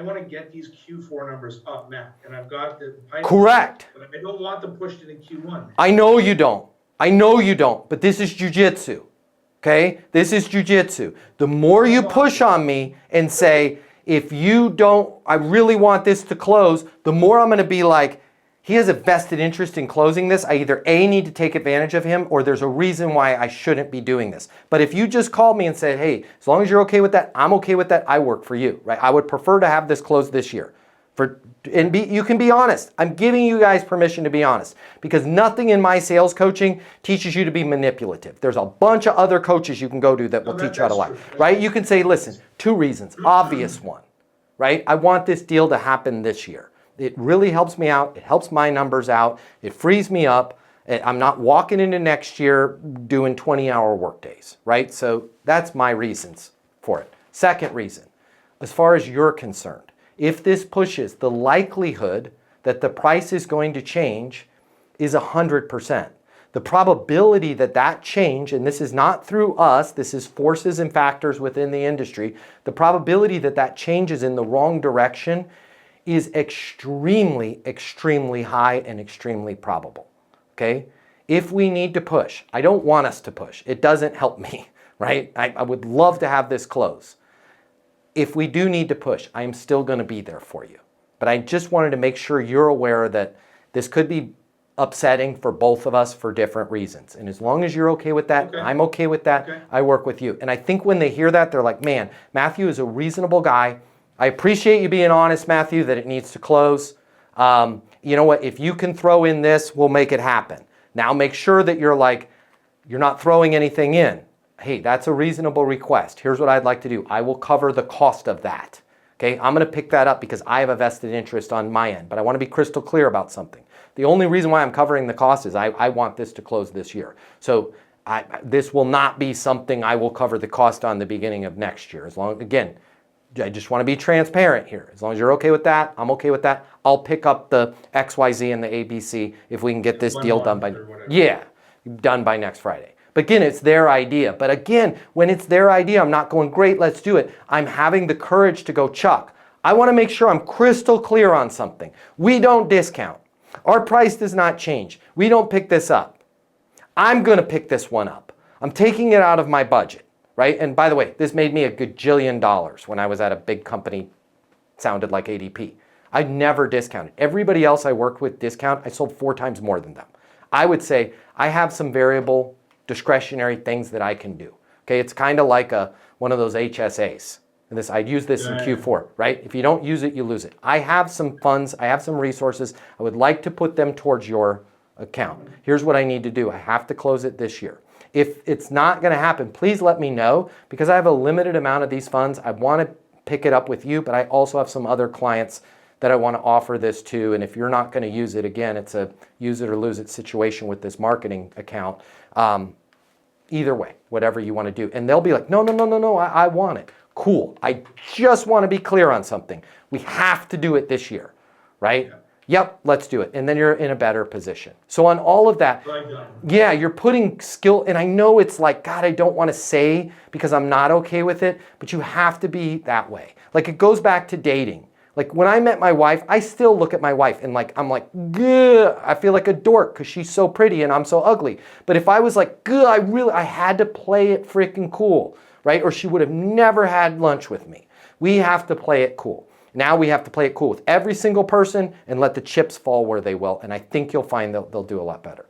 want to get these Q4 numbers up, Matt, and I've got the pipeline. Correct. But I don't want them pushed into Q1. I know you don't. I know you don't, but this is jujitsu. Okay? This is jujitsu. The more you push on me and say, if you don't, I really want this to close, the more I'm going to be like, he has a vested interest in closing this. I either A, need to take advantage of him, or there's a reason why I shouldn't be doing this. But if you just called me and said, hey, as long as you're okay with that, I'm okay with that, I work for you, right? I would prefer to have this closed this year. You can be honest. I'm giving you guys permission to be honest, because nothing in my sales coaching teaches you to be manipulative. There's a bunch of other coaches you can go to that will teach you how to lie, right? You can say, listen, 2 reasons, obvious one, right? I want this deal to happen this year. It really helps me out. It helps my numbers out. It frees me up. I'm not walking into next year doing 20-hour workdays, right? So that's my reasons for it. Second reason, as far as you're concerned, if this pushes, the likelihood that the price is going to change is 100%. The probability that that change, and this is not through us, this is forces and factors within the industry, the probability that that changes in the wrong direction is extremely, extremely high and extremely probable, okay? If we need to push, I don't want us to push. It doesn't help me, right? I would love to have this close. If we do need to push, I am still going to be there for you. But I just wanted to make sure you're aware that this could be upsetting for both of us for different reasons. And as long as you're okay with that, I'm okay with that. I work with you. And I think when they hear that, they're like, man, Matthew is a reasonable guy. I appreciate you being honest, Matthew, that it needs to close. You know what? If you can throw in this, we'll make it happen. Now make sure that you're not throwing anything in. Hey, that's a reasonable request. Here's what I'd like to do. I will cover the cost of that. Okay, I'm going to pick that up because I have a vested interest on my end, but I want to be crystal clear about something. The only reason why I'm covering the cost is I want this to close this year. So this will not be something I will cover the cost on the beginning of next year. Again, I just want to be transparent here. As long as you're okay with that, I'm okay with that. I'll pick up the XYZ and the ABC if we can get this deal done by, done by next Friday. But again, it's their idea. But again, when it's their idea, I'm not going, great, let's do it. I'm having the courage to go, Chuck, I want to make sure I'm crystal clear on something. We don't discount. Our price does not change. We don't pick this up. I'm going to pick this one up. I'm taking it out of my budget. Right? And by the way, this made me a gajillion dollars when I was at a big company, sounded like ADP. I never discounted. Everybody else I worked with discount, I sold 4 times more than them. I would say I have some variable discretionary things that I can do. Okay, it's kind of like one of those HSAs. And I'd use this in Q4, right? If you don't use it, you lose it. I have some funds, I have some resources. I would like to put them towards your account. Here's what I need to do. I have to close it this year. If it's not going to happen, please let me know, because I have a limited amount of these funds. I want to pick it up with you, but I also have some other clients that I want to offer this to. And if you're not going to use it, again, it's a use it or lose it situation with this marketing account. Either way, whatever you want to do. And they'll be like, no, I want it. Cool. I just want to be clear on something. We have to do it this year, right? Yep, let's do it. And then you're in a better position. So on all of that, yeah, you're putting skill, and I know it's like, God, I don't want to say because I'm not okay with it, but you have to be that way. Like it goes back to dating. Like when I met my wife, I still look at my wife and I'm like, gah, I feel like a dork because she's so pretty and I'm so ugly. But if I was like, gah, I had to play it freaking cool, right? Or she would have never had lunch with me. We have to play it cool. Now we have to play it cool with every single person and let the chips fall where they will. And I think you'll find they'll do a lot better.